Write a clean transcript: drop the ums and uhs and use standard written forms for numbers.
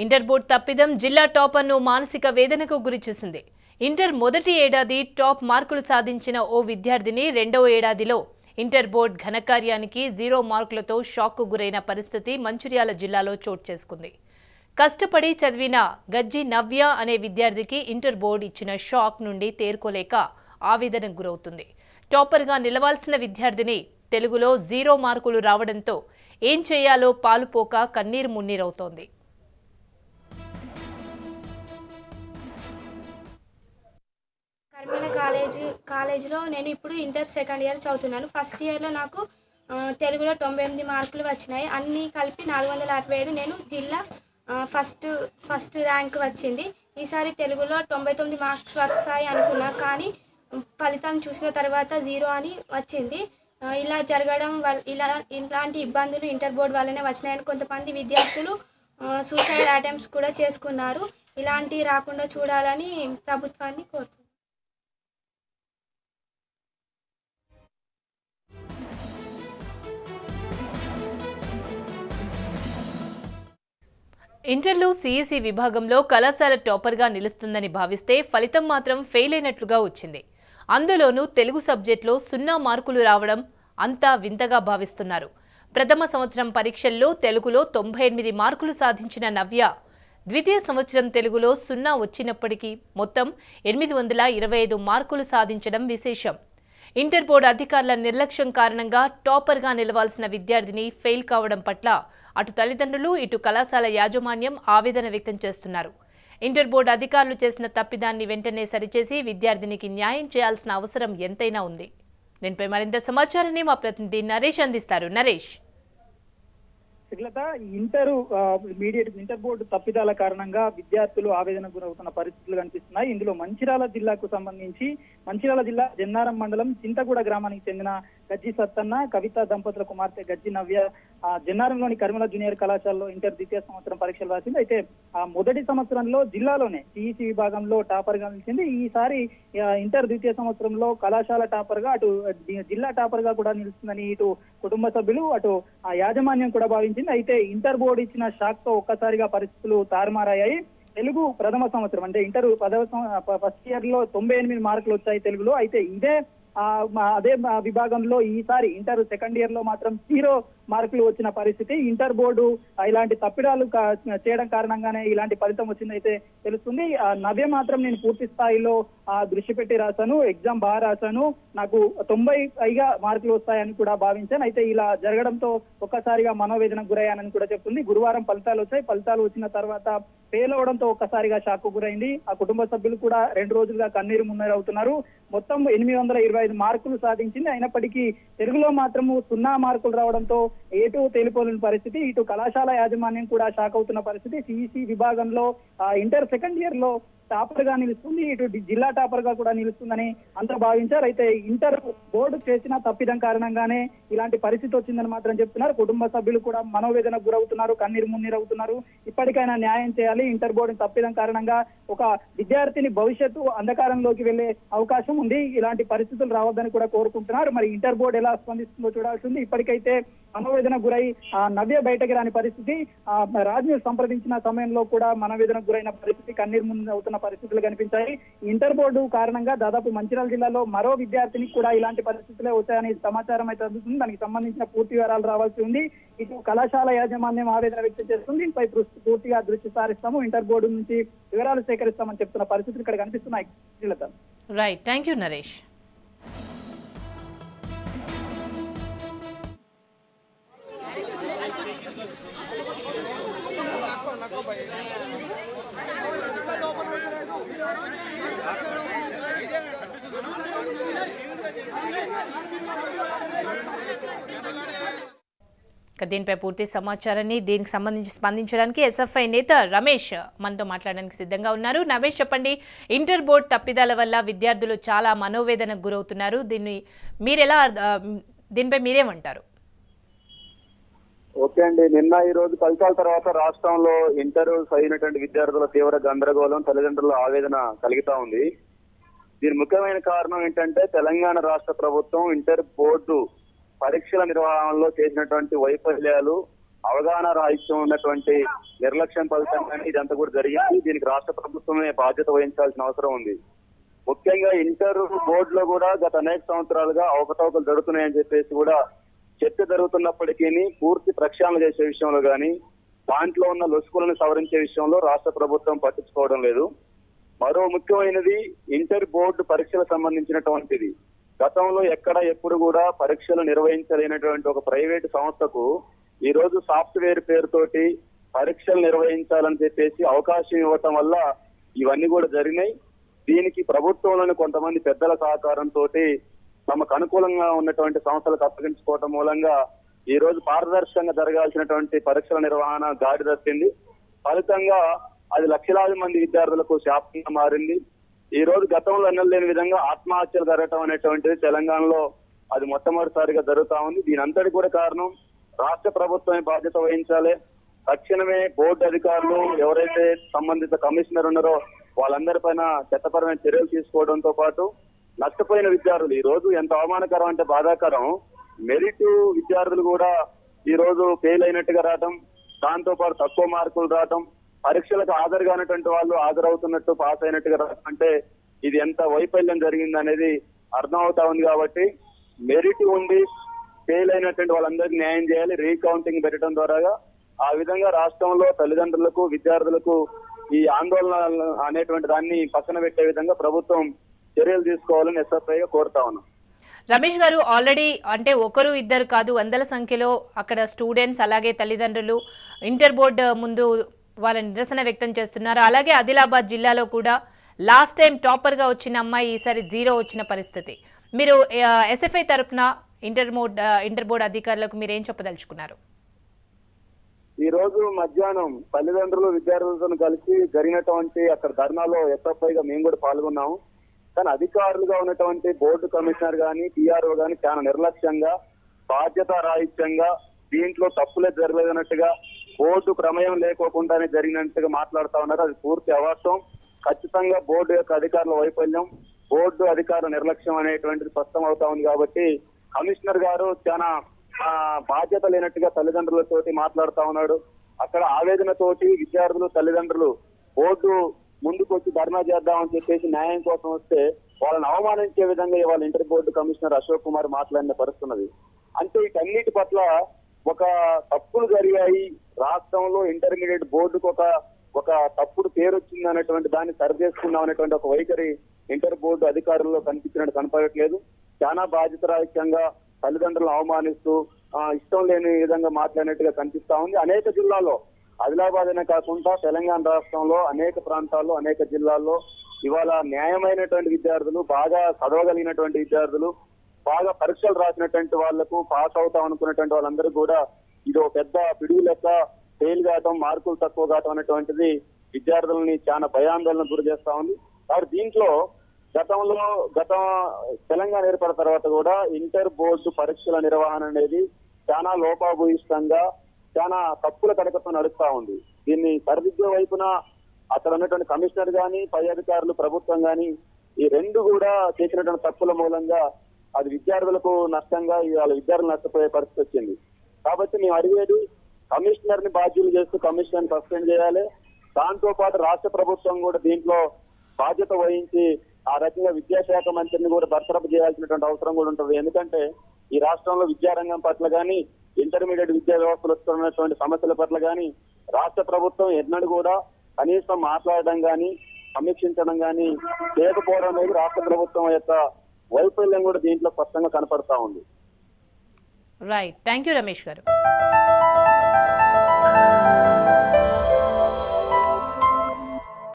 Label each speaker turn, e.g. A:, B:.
A: Inter board తప్పిదం జిల్లా టాపర్ను మానసిక వేదనకు గురిచేసింది. ఇంటర్ మొదటి ఏడాది టాప్ మార్కులు సాధించిన ఓ విద్యార్థిని రెండవ ఏడాదిలో ఇంటర్ బోర్డు ఘనకార్యానికి 0 మార్కులతో షాక్కు గురైన పరిస్థితి మంచిర్యాల జిల్లాలో చోటు చేసుకుంది. కష్టపడి చదివిన గజ్జి నవ్య అనే విద్యార్థికి ఇంటర్ బోర్డు ఇచ్చిన షాక్ నుండి తేరుకోలేక ఆవేదనకు గురవుతుంది. టాపర్గా నిలవాల్సిన విద్యార్థిని తెలుగులో 0 మార్కులు రావడంతో ఏం చేయాలో పాలుపోక కన్నీరు మున్నీరవుతోంది.
B: కాలేజీలో నేను ఇప్పుడు ఇంటర్ సెకండ్ ఇయర్ చదువుతున్నాను. ఫస్ట్ ఇయర్లో నాకు తెలుగులో 98 మార్కులు వచ్చినాయి. అన్నీ కలిపి 467. నేను జిల్లా ఫస్ట్ ర్యాంక్ వచ్చింది. ఈసారి తెలుగులో 99 మార్క్స్ వస్తాయి అనుకున్నా, కానీ ఫలితం చూసిన తర్వాత 0 అని వచ్చింది. ఇలా జరగడం ఇలాంటి ఇబ్బందులు ఇంటర్ బోర్డు వల్లనే వచ్చినాయని కొంతమంది విద్యార్థులు సూసైడ్ అటెంప్ట్స్ కూడా చేసుకున్నారు. ఇలాంటివి రాకుండా చూడాలని ప్రభుత్వాన్ని కోరుతున్నాను.
A: ఇంటర్లో సిఈసి విభాగంలో కళాశాల టాపర్గా నిలుస్తుందని భావిస్తే ఫలితం మాత్రం ఫెయిల్ అయినట్లుగా వచ్చింది. అందులోనూ తెలుగు సబ్జెక్టులో 0 మార్కులు రావడం అంతా వింతగా భావిస్తున్నారు. ప్రథమ సంవత్సరం పరీక్షల్లో తెలుగులో 98 మార్కులు సాధించిన నవ్య ద్వితీయ సంవత్సరం తెలుగులో 0 వచ్చినప్పటికీ మొత్తం 825 మార్కులు సాధించడం విశేషం. ఇంటర్ బోర్డు అధికారుల నిర్లక్ష్యం కారణంగా టాపర్గా నిలవాల్సిన విద్యార్థిని ఫెయిల్ కావడం పట్ల అటు తల్లిదండ్రులు ఇటు కళాశాల యాజమాన్యం ఆవేదన వ్యక్తం చేస్తున్నారు. ఇంటర్ బోర్డు అధికారులు చేసిన తప్పిదాన్ని వెంటనే సరిచేసి విద్యార్థినికి న్యాయం చేయాల్సిన అవసరం ఎంతైనా ఉంది. దీనిపై మరింత సమాచారాన్ని మా ప్రతినిధి నరేష్ అందిస్తారు. నరేష్,
C: ఇంటర్ బోర్డు తప్పిదాల కారణంగా విద్యార్థులు ఆవేదనకు గురవుతున్న పరిస్థితులు కనిపిస్తున్నాయి. ఇందులో మంచిర్యాల జిల్లాకు సంబంధించి మంచిర్యాల జిల్లా జన్నారం మండలం చింతగూడ గ్రామానికి చెందిన గజ్జి సత్తన్న, కవిత దంపతుల కుమార్తె గజ్జి నవ్య జన్నారంలోని కర్మల జూనియర్ కళాశాలలో ఇంటర్ ద్వితీయ సంవత్సరం పరీక్షలు రాసింది. అయితే ఆ మొదటి సంవత్సరంలో జిల్లాలోనే సిఈసి విభాగంలో టాపర్ గా నిలిచింది. ఈసారి ఇంటర్ ద్వితీయ సంవత్సరంలో కళాశాల టాపర్ గా అటు జిల్లా టాపర్ గా కూడా నిలుస్తుందని ఇటు కుటుంబ సభ్యులు అటు ఆ యాజమాన్యం కూడా భావించింది. అయితే ఇంటర్ బోర్డు ఇచ్చిన షాక్ తో ఒక్కసారిగా పరిస్థితులు తారుమారయ్యాయి. తెలుగు ప్రథమ సంవత్సరం అంటే ఇంటర్ ఫస్ట్ ఇయర్ లో 98 మార్కులు వచ్చాయి తెలుగులో. అయితే అదే విభాగంలో ఈసారి ఇంటర్ సెకండ్ ఇయర్ లో మాత్రం 0 మార్కులు వచ్చిన పరిస్థితి. ఇంటర్ బోర్డు ఇలాంటి తప్పిదాలు చేయడం కారణంగానే ఇలాంటి ఫలితం వచ్చిందైతే తెలుస్తుంది. నవ్య మాత్రం నేను పూర్తి స్థాయిలో దృష్టి పెట్టి రాశాను, ఎగ్జామ్ బాగా రాశాను, నాకు 90 పైగా మార్కులు వస్తాయని కూడా భావించాను. అయితే ఇలా జరగడంతో ఒక్కసారిగా మనోవేదనకు గురయ్యానని కూడా చెప్తుంది. గురువారం ఫలితాలు వచ్చాయి. ఫలితాలు వచ్చిన తర్వాత ఫెయిల్ అవడంతో ఒక్కసారిగా షాక్ గురైంది. ఆ కుటుంబ సభ్యులు కూడా 2 రోజులుగా కన్నీరు మున్నీరవుతున్నారు. మొత్తం 825 మార్కులు సాధించింది. అయినప్పటికీ తెలుగులో మాత్రము 0 మార్కులు రావడంతో ఏటూ తేలిపోలేని పరిస్థితి. ఇటు కళాశాల యాజమాన్యం కూడా షాక్ అవుతున్న పరిస్థితి. సిఈసి విభాగంలో ఇంటర్ సెకండ్ ఇయర్ లో టాపర్ గా నిలుస్తుంది, ఇటు జిల్లా టాపర్ గా కూడా నిలుస్తుందని అంతా భావించారు. అయితే ఇంటర్ బోర్డు చేసిన తప్పిదం కారణంగానే ఇలాంటి పరిస్థితి వచ్చిందని మాత్రం చెప్తున్నారు. కుటుంబ సభ్యులు కూడా మనోవేదనకు గురవుతున్నారు, కన్నీరు మున్నీరవుతున్నారు. ఇప్పటికైనా న్యాయం చేయాలి. ఇంటర్ బోర్డు తప్పిదం కారణంగా ఒక విద్యార్థిని భవిష్యత్తు అంధకారంలోకి వెళ్లే అవకాశం ఉంది. ఇలాంటి పరిస్థితులు రావద్దని కూడా కోరుకుంటున్నారు. మరి ఇంటర్ బోర్డు ఎలా స్పందిస్తుందో చూడాల్సింది. ఇప్పటికైతే మనోవేదనకు గురై నవ్య బయటకి రాని పరిస్థితి. రాజ్ని సంప్రదించిన సమయంలో కూడా మనోవేదనకు గురైన పరిస్థితి, కన్నీరు ముందు అవుతున్న పరిస్థితులు కనిపించాయి. ఇంటర్ బోర్డు కారణంగా దాదాపు మంచిర్యాల జిల్లాలో మరో విద్యార్థినికి కూడా ఇలాంటి పరిస్థితులే వచ్చాయని సమాచారం అయితే అందుతుంది. దానికి సంబంధించిన పూర్తి వివరాలు రావాల్సి ఉంది. ఇటు కళాశాల యాజమాన్యం ఆవేదన వ్యక్తం చేస్తుంది. దీనిపై పూర్తిగా దృష్టి సారిస్తాము, ఇంటర్ బోర్డు నుంచి వివరాలు సేకరిస్తామని చెప్తున్న పరిస్థితులు ఇక్కడ కనిపిస్తున్నాయి.
A: Right, thank you Naresh. దీనిపై పూర్తి సమాచారాన్ని దీనికి సంబంధించి స్పందించడానికి ఎస్ఎఫ్ఐ నేత రమేష్ మనతో మాట్లాడడానికి సిద్ధంగా ఉన్నారు. రమేష్, చెప్పండి, ఇంటర్ బోర్డు తప్పిదాల వల్ల విద్యార్థులు చాలా మనోవేదనకు గురవుతున్నారు. దీనిపై మీరేమంటారు?
D: ఓకే అండి, నిన్న ఈ రోజు ఫలితాల తర్వాత రాష్ట్రంలో ఇంటర్ చదివినటువంటి విద్యార్థుల తీవ్ర గందరగోళం, తల్లిదండ్రుల ఆవేదన కలుగుతా ఉంది. దీని ముఖ్యమైన కారణం ఏంటంటే తెలంగాణ రాష్ట్ర ప్రభుత్వం ఇంటర్ బోర్డు పరీక్షల నిర్వహణలో చేసినటువంటి వైఫల్యాలు, అవగాహన రాహిత్యం ఉన్నటువంటి నిర్లక్ష్యం ఫలితంగానే ఇదంతా కూడా జరిగింది. దీనికి రాష్ట్ర ప్రభుత్వమే బాధ్యత వహించాల్సిన అవసరం ఉంది. ముఖ్యంగా ఇంటర్ బోర్డులో కూడా గత అనేక సంవత్సరాలుగా అవకతవకలు జరుగుతున్నాయని చెప్పేసి కూడా చర్చ జరుగుతున్నప్పటికీ పూర్తి ప్రక్షాళన చేసే విషయంలో గానీ దాంట్లో ఉన్న లొసుకులను సవరించే విషయంలో రాష్ట్ర ప్రభుత్వం పట్టించుకోవడం లేదు. మరో ముఖ్యమైనది ఇంటర్ బోర్డు పరీక్షలకు సంబంధించినటువంటిది. గతంలో ఎక్కడ ఎప్పుడు కూడా పరీక్షలు నిర్వహించలేనటువంటి ఒక ప్రైవేటు సంస్థకు ఈ రోజు సాఫ్ట్వేర్ పేరుతోటి పరీక్షలు నిర్వహించాలని చెప్పేసి అవకాశం ఇవ్వటం వల్ల ఇవన్నీ కూడా జరిగినాయి. దీనికి ప్రభుత్వంలోని కొంతమంది పెద్దల సహకారంతో తమకు అనుకూలంగా ఉన్నటువంటి సంస్థలకు అప్పగించుకోవటం మూలంగా ఈ రోజు పారదర్శకంగా జరగాల్సినటువంటి పరీక్షల నిర్వహణ గాడి తప్పింది. ఫలితంగా అది లక్షలాది మంది విద్యార్థులకు శాపంగా మారింది. ఈ రోజు గతంలో ఎన్నలేని విధంగా ఆత్మహత్యలు జరగటం అనేటువంటిది తెలంగాణలో అది మొట్టమొదటిసారిగా జరుగుతా ఉంది. దీని అంతటి కూడా కారణం రాష్ట్ర ప్రభుత్వమే బాధ్యత వహించాలి. తక్షణమే బోర్డు అధికారులు ఎవరైతే సంబంధిత కమిషనర్ ఉన్నారో వాళ్ళందరిపైన చట్టపరమైన చర్యలు తీసుకోవడంతో పాటు నష్టపోయిన విద్యార్థులు ఈ రోజు ఎంత అవమానకరం అంటే బాధాకరం, మెరిట్ విద్యార్థులు కూడా ఈ రోజు ఫెయిల్ అయినట్టుగా రావటం, దాంతో పాటు తక్కువ మార్కులు రావటం, పరీక్షలకు హాజరు కానటువంటి వాళ్ళు హాజరవుతున్నట్టు పాస్ అయినట్టుగా రావటం అంటే ఇది ఎంత వైఫల్యం జరిగింది అనేది అర్థం అవుతా ఉంది. కాబట్టి మెరిట్ ఉండి ఫెయిల్ అయినటువంటి వాళ్ళందరికీ న్యాయం చేయాలి, రీకౌంటింగ్ పెట్టడం ద్వారా. ఆ విధంగా రాష్ట్రంలో తల్లిదండ్రులకు విద్యార్థులకు ఈ ఆందోళన అనేటువంటి దాన్ని పక్కన పెట్టే విధంగా ప్రభుత్వం చర్యలు తీసుకోవాలని ఎస్ఎఫ్ఐగా కోరుతా ఉన్నాం.
A: రమేష్ గారు, ఆల్రెడీ అంటే ఒకరు ఇద్దరు కాదు వందల సంఖ్యలో అక్కడ స్టూడెంట్స్ అలాగే తల్లిదండ్రులు ఇంటర్ బోర్డు ముందు వాళ్ళ నిరసన వ్యక్తం చేస్తున్నారు. అలాగే ఆదిలాబాద్ జిల్లాలో కూడా లాస్ట్ టైం టాపర్గా వచ్చిన అమ్మాయి ఈసారి 0 వచ్చిన పరిస్థితి. మీరు ఎస్ఎఫ్ఐ తరఫున ఇంటర్ బోర్డు అధికారులకు మీరు ఏం చెప్పదలుచుకున్నారు?
D: ఈ రోజు మధ్యాహ్నం తల్లిదండ్రులు విద్యార్థులతో కలిసి జరిగినటువంటి అక్కడ ధర్నాలో ఎస్ఎఫ్ఐగా మేము కూడా పాల్గొన్నాము. కానీ అధికారులుగా ఉన్నటువంటి బోర్డు కమిషనర్ గాని పిఆర్ఓ గాని చాలా నిర్లక్ష్యంగా బాధ్యత రాహిత్యంగా దీంట్లో తప్పులే జరగలేదన్నట్టుగా బోర్డు ప్రమేయం లేకోకుండానే జరిగినట్టుగా మాట్లాడుతా ఉన్నారు. అది పూర్తి అవాస్తవం. ఖచ్చితంగా బోర్డు యొక్క అధికారుల వైఫల్యం, బోర్డు అధికారుల నిర్లక్ష్యం అనేటువంటిది స్పష్టం అవుతా ఉంది. కాబట్టి కమిషనర్ గారు చాలా బాధ్యత లేనట్టుగా తల్లిదండ్రులతోటి మాట్లాడుతా ఉన్నాడు. అక్కడ ఆవేదనతోటి విద్యార్థులు తల్లిదండ్రులు బోర్డు ముందుకు వచ్చి ధర్నా చేద్దామని చెప్పేసి న్యాయం కోసం వస్తే వాళ్ళని అవమానించే విధంగా ఇవాళ inter board commissioner Ashok Kumar మాట్లాడిన పరిస్థితున్నది. అంటే వీటన్నిటి పట్ల ఒక తప్పులు జరిగాయి, రాష్ట్రంలో ఇంటర్మీడియట్ బోర్డుకు ఒక తప్పుడు పేరు వచ్చింది అనేటువంటి దాన్ని సరిచేసుకుందాం అనేటువంటి ఒక వైఖరి ఇంటర్ బోర్డు అధికారుల్లో కనిపించినట్టు కనపడట్లేదు. చాలా బాధ్యతారాహిత్యంగా తల్లిదండ్రులను అవమానిస్తూ ఇష్టం లేని విధంగా మాట్లాడినట్టుగా కనిపిస్తా ఉంది. అనేక జిల్లాల్లో ఆదిలాబాద్ అనే కాకుండా తెలంగాణ రాష్ట్రంలో అనేక ప్రాంతాల్లో అనేక జిల్లాల్లో ఇవాళ న్యాయమైనటువంటి విద్యార్థులు, బాగా చదవగలిగినటువంటి విద్యార్థులు, బాగా పరీక్షలు రాసినటువంటి వాళ్లకు పాస్ అవుతాం అనుకున్నటువంటి వాళ్ళందరూ కూడా ఇది ఒక పెద్ద పిడుగు లెక్క ఫెయిల్ కావటం, మార్కులు తక్కువ కావటం అనేటువంటిది విద్యార్థులని చాలా భయాందోళన గురి చేస్తా ఉంది. కాబట్టి దీంట్లో గత తెలంగాణ ఏర్పడిన తర్వాత కూడా ఇంటర్ బోర్డు పరీక్షల నిర్వహణ అనేది చాలా లోపభూయిష్టంగా చాలా తప్పుల కడకతో నడుస్తా ఉంది. దీన్ని సరిదిద్దే వైపున అక్కడ ఉన్నటువంటి కమిషనర్ గాని పై అధికారులు ప్రభుత్వం గాని ఈ రెండు కూడా చేసినటువంటి తప్పుల మూలంగా అది విద్యార్థులకు నష్టంగా ఇవాళ విద్యార్థులు నష్టపోయే పరిస్థితి వచ్చింది. కాబట్టి మేము అడిగేది కమిషనర్ ని బాధ్యులు చేస్తూ కమిషనర్ సస్పెండ్ చేయాలి. దాంతో పాటు రాష్ట్ర ప్రభుత్వం కూడా దీంట్లో బాధ్యత వహించి ఆ రకంగా విద్యాశాఖ మంత్రిని కూడా బర్తరఫ్ చేయాల్సినటువంటి అవసరం కూడా ఉంటుంది. ఎందుకంటే ఈ రాష్ట్రంలో విద్యారంగం పట్ల గానీ ఇంటర్మీడియట్ విద్యా వ్యవస్థలో వస్తున్నటువంటి సమస్యల పట్ల గానీ రాష్ట్ర ప్రభుత్వం ఎన్నడూ కూడా కనీసం మాట్లాడడం గానీ సమీక్షించడం గానీ చేయకపోవడం అనేది రాష్ట్ర ప్రభుత్వం యొక్క వైఫల్యం కూడా దీంట్లో స్పష్టంగా కనపడతా ఉంది.
A: రైట్, థ్యాంక్ యూ రమేష్ గారు.